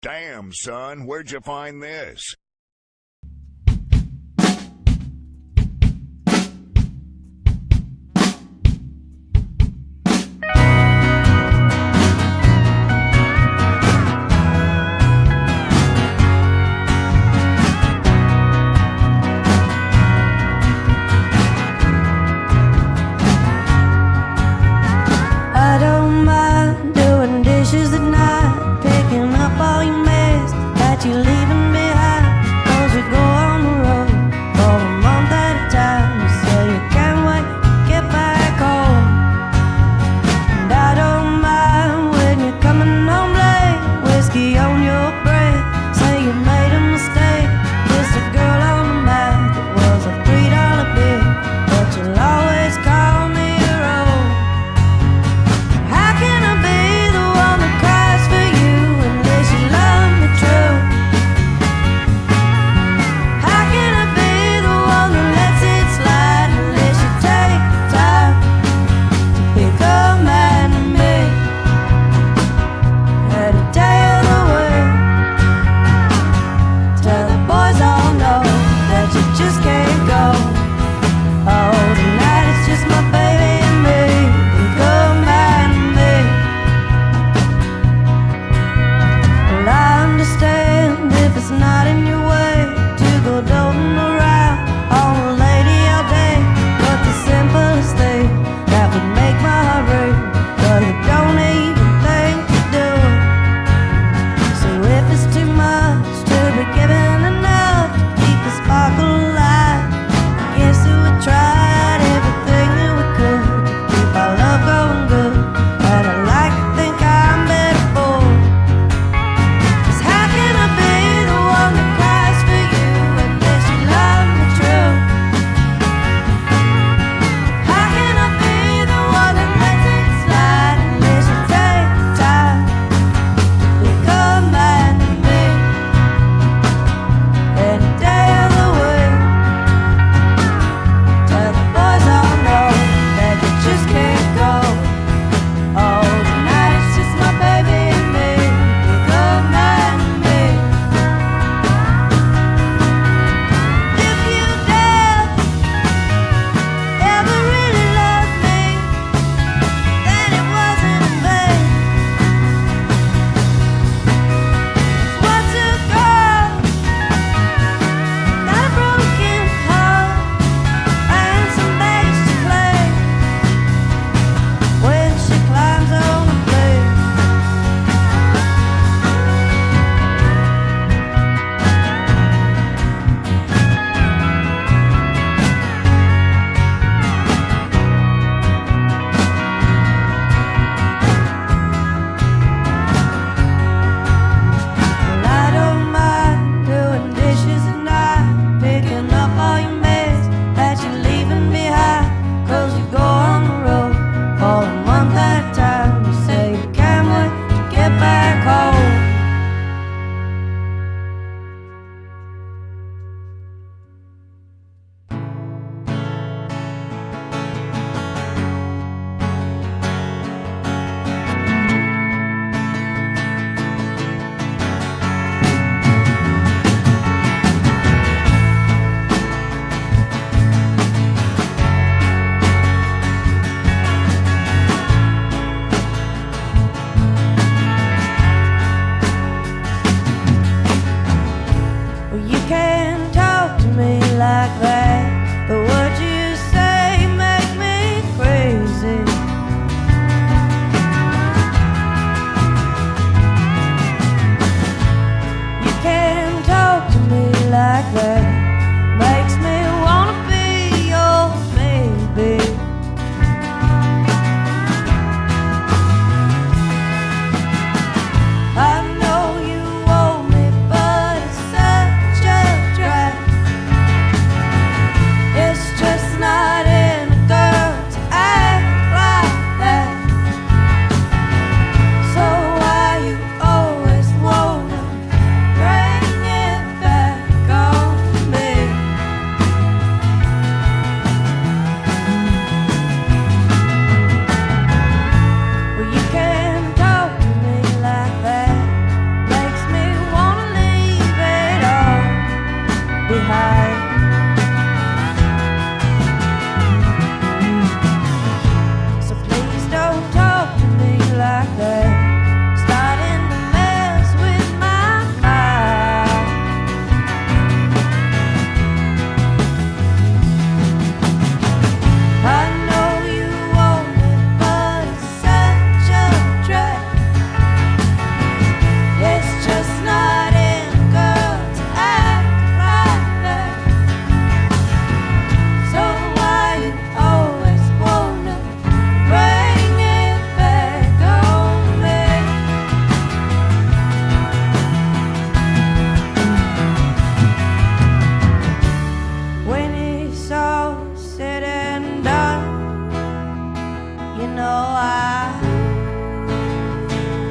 Damn, son, where'd you find this? I don't mind doing dishes at night, picking up all your mess that you're leaving behind.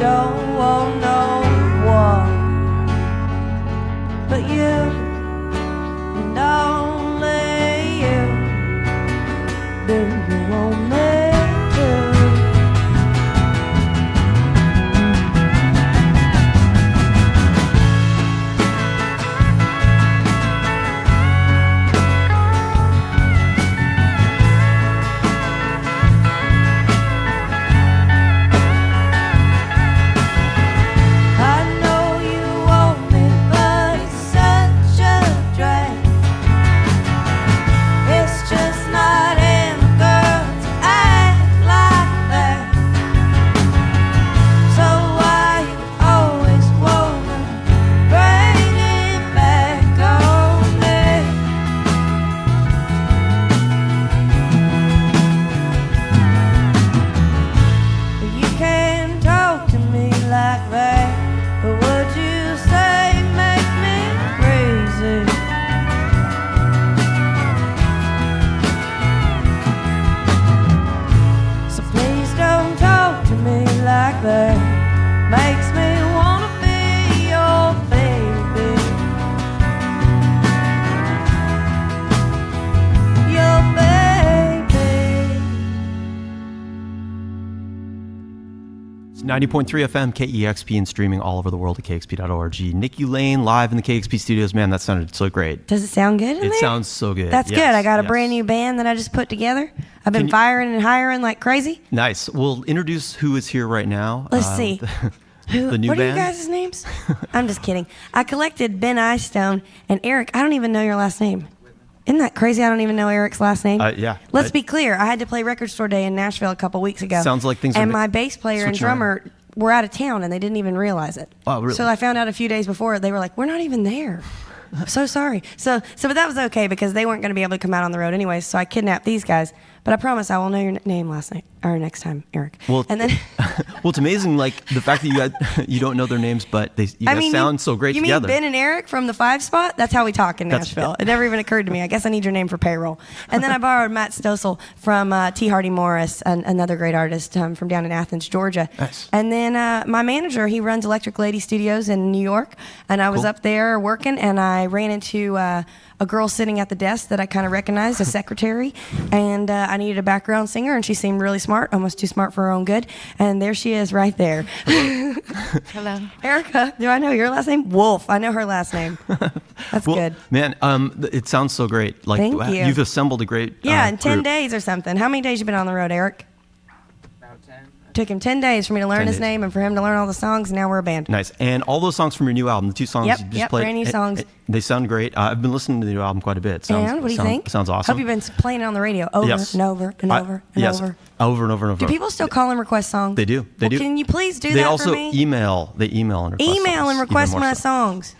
don't want no war, but you and only you, do you want me to? Makes me wanna be your baby, your baby. It's 90.3 FM, KEXP, and streaming all over the world at KEXP.org. Nikki Lane live in the KEXP studios. Man, that sounded so great. Does it sound good in there? It sounds so good. That's yes, good. I got a yes. brand new band that I just put together. I've been firing and hiring like crazy. Nice. We'll introduce who is here right now. Let's see. The new what band? are you guys' names? I'm just kidding. I collected Ben Eyestone and Eric. I don't even know your last name. Isn't that crazy? I don't even know Eric's last name. Yeah. Let's be clear. I had to play Record Store Day in Nashville a couple weeks ago. Sounds like things are And my bass player and switching drummer were out of town, and they didn't even realize it. Oh, really? So I found out a few days before. They were like, "We're not even there." I'm so sorry. But that was okay because they weren't going to be able to come out on the road anyways. So I kidnapped these guys. But I promise I will know your name next time, Eric. Well, and then well, it's amazing, like the fact that you don't know their names, but you guys sound so great you together. You mean Ben and Eric from the 5 Spot? That's how we talk in Nashville. It never even occurred to me. I guess I need your name for payroll. And then I borrowed Matt Stossel from T. Hardy Morris, another great artist from down in Athens, Georgia. Nice. And then my manager, he runs Electric Lady Studios in New York, and I was up there working, and I ran into a girl sitting at the desk that I kind of recognized, a secretary, and I needed a background singer, and she seemed really smart, almost too smart for her own good, and there she is right there. Hello. Erica, do I know your last name? Wolf. I know her last name. That's good. Man, it sounds so great. Like, Thank you. You've assembled a great in 10 group. days or something. How many days you been on the road, Eric? About 10. Took him 10 days for me to learn 10 his days. name and for him to learn all the songs, and now we're a band. Nice. And all those songs from your new album, the 2 songs you just played. brand new songs. They sound great. I've been listening to the new album quite a bit. And what do you think? Sounds awesome. Hope you've been playing it on the radio over Yes. and over and over and yes. over. Over and over and over. Do people still call and request songs? They do. They do. Can you please do they that also for me? email. They email and request Email songs, and request even more my so. songs.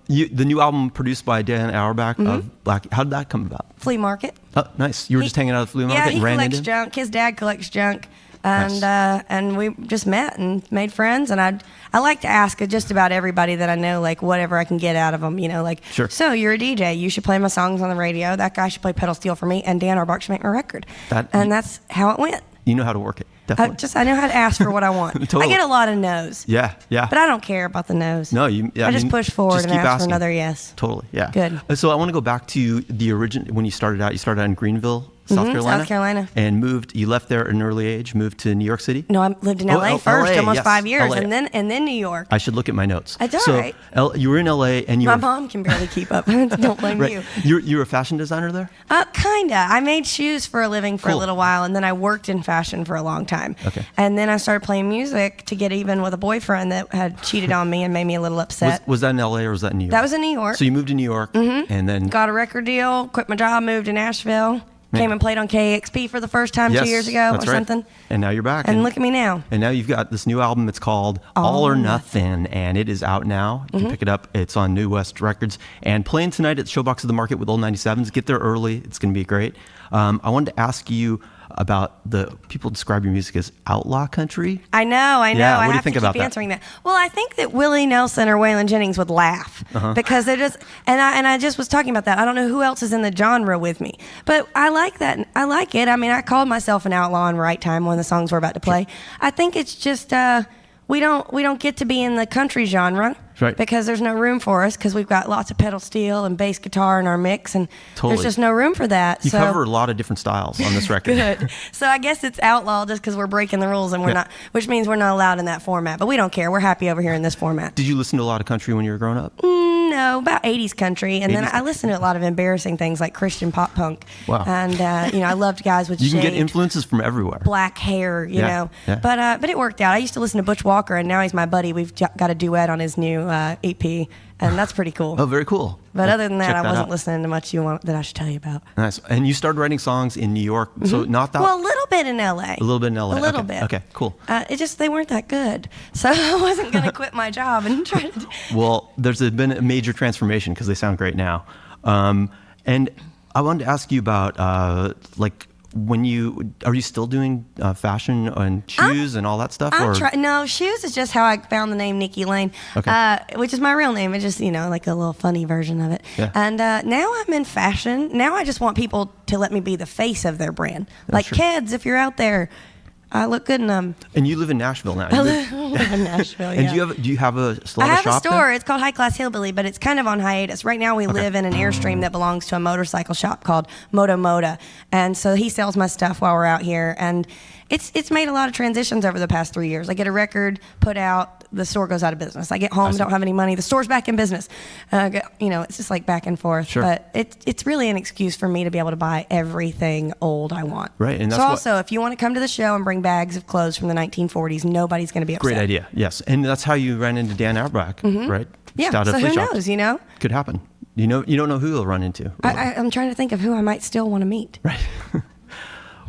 The new album produced by Dan Auerbach Mm-hmm. of Black. How did that come about? Flea market. Oh, nice. You were just hanging out at the flea market Yeah, he and ran collects into him? junk. His dad collects junk. Nice. And we just met and made friends. And I like to ask just about everybody that I know, like, whatever I can get out of them, like, Sure. So you're a DJ. You should play my songs on the radio. That guy should play pedal steel for me. And Dan Auerbach should make my record. That's how it went. You know how to work it. Definitely. I know how to ask for what I want. Totally. I get a lot of no's. Yeah. But I don't care about the no's. No, I just push forward just and keep ask for asking. another yes. Totally, yeah. Good. So I want to go back to the origin when you started out. You started out in Greenville, South Carolina. South Carolina. And you left there at an early age, moved to New York City. No, I lived in LA first, LA, almost yes, 5 years, LA. and then New York. I should look at my notes. That's all right. You were in LA and you My were mom can barely keep up. Don't blame right. you. You were a fashion designer there? Kinda. I made shoes for a living for a Cool. little while, and then I worked in fashion for a long time. Okay. And then I started playing music to get even with a boyfriend that had cheated on me and made me a little upset. Was that in LA or was that in New York? That was in New York. So you moved to New York and then Got a record deal, quit my job, moved to Nashville, came and played on KEXP for the first time 2 years ago that's or right. something. And now you're back. And look at me now. And now you've got this new album. It's called All or Nothing, and it is out now. You can pick it up. It's on New West Records. And playing tonight at Showbox of the Market with Old 97s. Get there early. It's going to be great. I wanted to ask you about people describe your music as outlaw country. I know. Yeah, what do you I have think to about keep that? answering that. Well, I think that Willie Nelson or Waylon Jennings would laugh because they're just, and I just was talking about that. I don't know who else is in the genre with me, but I like that. I like it. I mean, I called myself an outlaw in Right Time when the songs were about to play. I think it's just, don't get to be in the country genre. Right. Because there's no room for us because we've got lots of pedal steel and bass guitar in our mix, and Totally. there's just no room for that. You so, cover a lot of different styles on this record. Good. So I guess it's outlaw just because we're breaking the rules and we're not, which means we're not allowed in that format. But we don't care. We're happy over here in this format. Did you listen to a lot of country when you were growing up? No, about 80s country, and then 80s I listened to a lot of embarrassing things like Christian pop punk. Wow. And I loved guys with You can get shaved influences from everywhere. black hair, you know. Yeah. But it worked out. I used to listen to Butch Walker, and now he's my buddy. We've got a duet on his new EP, and that's pretty cool. Oh, very cool. But Well, other than that, check I wasn't out. listening to much that I should tell you about. Nice. And you started writing songs in New York, so not that. Well, a little bit in LA. A little bit in LA. A little Okay. bit. Okay, cool. They weren't that good, so I wasn't going to quit my job and try to. Well, there's been a major transformation because they sound great now. And I wanted to ask you about are you still doing fashion and shoes and all that stuff? No, shoes is just how I found the name Nikki Lane, which is my real name. It's just, like a little funny version of it. Yeah. And now I'm in fashion. Now I just want people to let me be the face of their brand. Like, true. kids, if you're out there, I look good in them. And you live in Nashville now. I live in Nashville, And yeah. do you have a I have shop a store. there? It's called High Class Hillbilly, but it's kind of on hiatus. Right now we live in an Airstream that belongs to a motorcycle shop called Moto Moda. And so he sells my stuff while we're out here. And it's made a lot of transitions over the past 3 years. I get a record put out, the store goes out of business. I get home, don't have any money, the store's back in business. It's just like back and forth. Sure. But it's really an excuse for me to be able to buy everything old I want. Right, and that's so what- also, if you want to come to the show and bring bags of clothes from the 1940s, nobody's going to be upset. Great idea. Yes. And that's how you ran into Dan Auerbach, right? Yeah, Just out of so flea who shop. knows, Could happen. You don't know who you'll run into. Really. I'm trying to think of who I might still want to meet. Right.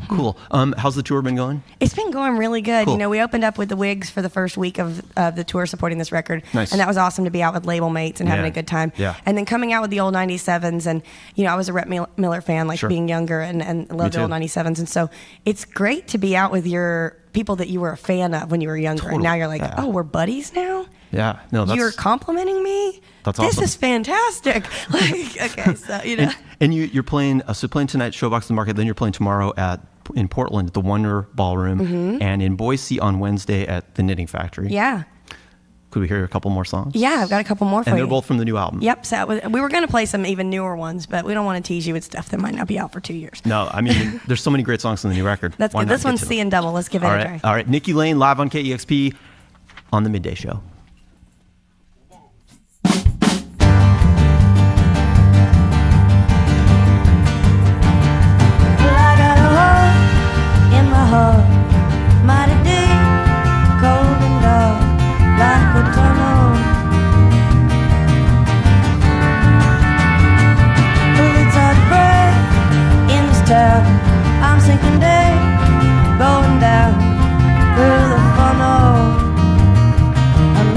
Cool. How's the tour been going? It's been going really good. Cool. We opened up with the Wigs for the first week of the tour supporting this record. Nice. And that was awesome to be out with label mates and having Yeah. a good time. Yeah. And then coming out with the old 97s. And, I was a Rhett Miller fan, like Sure. being younger and loved the too. old 97s. And so it's great to be out with your people that you were a fan of when you were younger. Totally. And now you're like, Yeah. oh, we're buddies now? Yeah. No, that's You're complimenting me? That's This awesome. is fantastic. Okay, so, And you're playing tonight at Showbox of the Market, then you're playing tomorrow in Portland at the Wonder Ballroom, and in Boise on Wednesday at the Knitting Factory. Yeah. Could we hear a couple more songs? Yeah, I've got a couple more for And you. they're both from the new album. Yep. So we were going to play some even newer ones, but we don't want to tease you with stuff that might not be out for 2 years. No, I mean, there's so many great songs on the new record. That's Why good. not This get one's to them? Seein Double. Let's give it All a right. try. All right. Nikki Lane live on KEXP on the Midday Show. Well, I got a hole in my heart, mighty deep, cold and dark, like a tunnel. Well, it's hard to break in this town. I'm sinking deep, going down through the funnel. I'm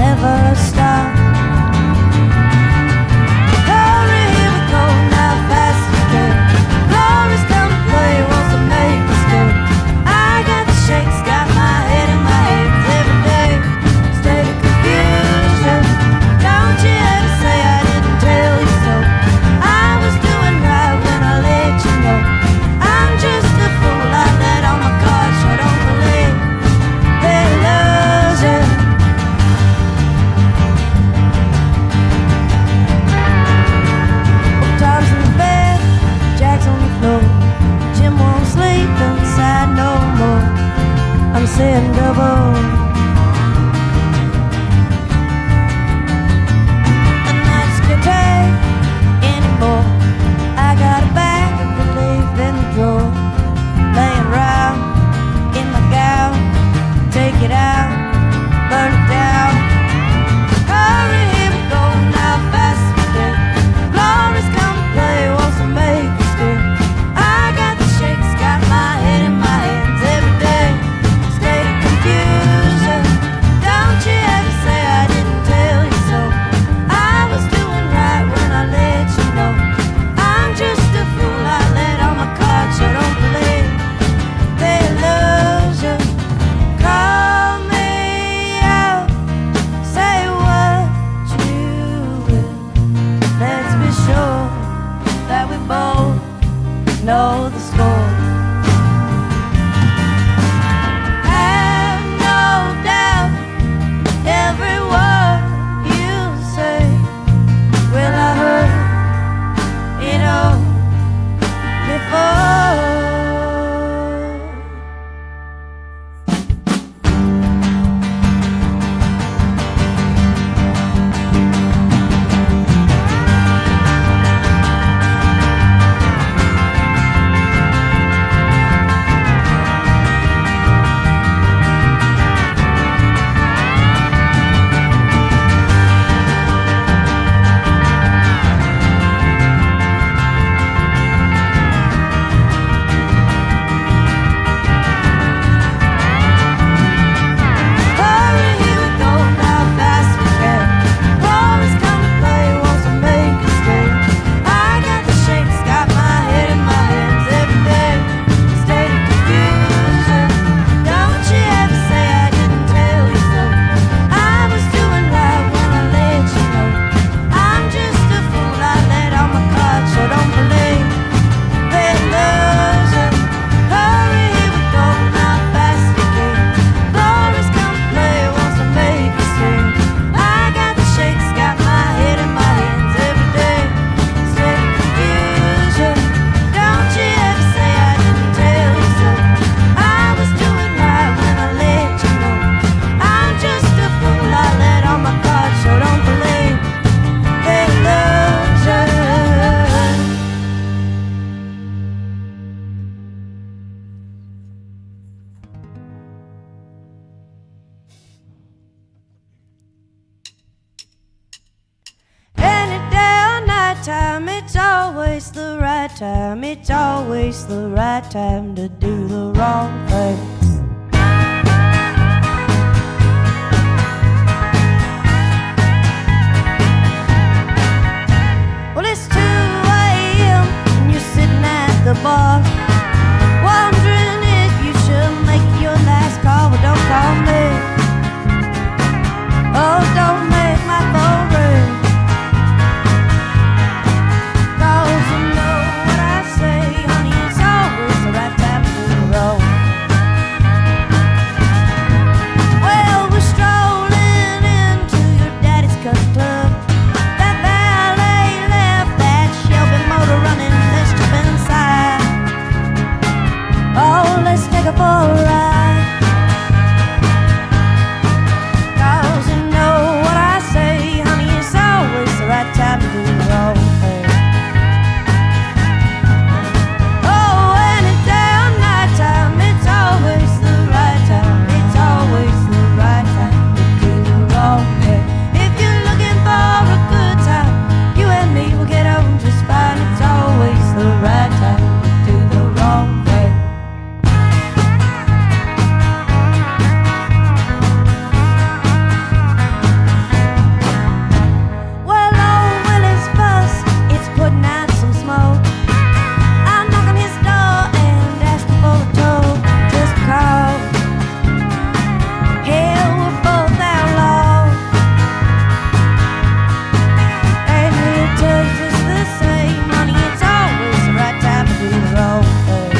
right time, it's always the right time, it's always the right time to do the wrong thing. Well, it's 2 a.m. and you're sitting at the bar, wondering if you should make your last call. Well, don't call me. Oh, don't make my phone ring. 'Cause you know what I say, honey, it's always the right time to do the wrong. Well, we're strolling into your daddy's country club. That valet left that Shelby motor running. Let's jump inside. Oh, let's take her for a ride. 'Cause you know what I say, honey, it's always the right time to do the wrong thing. Oh, any day or night time, it's always the right time, it's always the right time to do the wrong thing. If you're looking for a good time, you and me will get on just fine. It's always the right time to do the wrong thing. Well, old Willie's bus, it's putting out some smoke. I'm knocking his door and asking for a tow, just because. Hell, we're both outlaws, and he'll tell you just the same, honey, it's always the right time to do the wrong thing.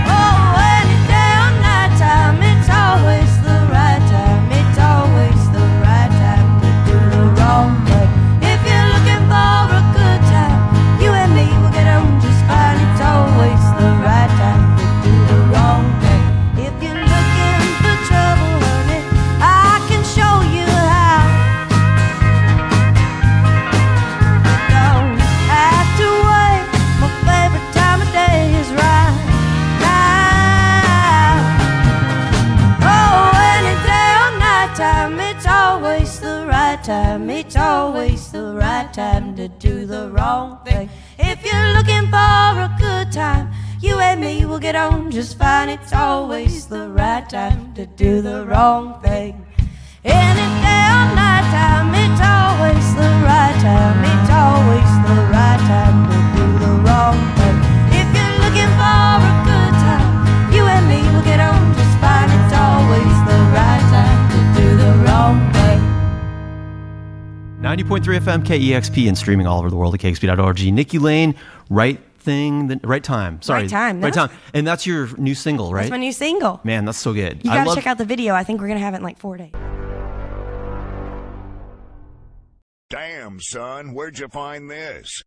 Oh, any day or night time, it's always the right time, it's always the right time to do the wrong thing. If you're looking for a good time, you and me will get on just fine. It's always the right time to do the wrong thing. If you're looking for trouble, honey, I can show you how. Don't have to wait, my favorite time of day is right now. Oh, any day or night time, it's always the right time, it's always the right time to do the wrong thing. If you're looking for a good time, you and me will get on just fine. It's always the right time to do the wrong thing. Any day or night time, it's always the right time, it's always the right time to do the wrong thing. If you're looking for a good time, you and me will get on just fine. It's always the right time to do the wrong thing. 90.3 FM KEXP and streaming all over the world at KEXP.org. Nikki Lane, right thing, right time. Sorry, Right Time. Right time. And that's your new single, right? That's my new single. Man, that's so good. You gotta check out the video. I think we're gonna have it in like 4 days. Damn, son, where'd you find this?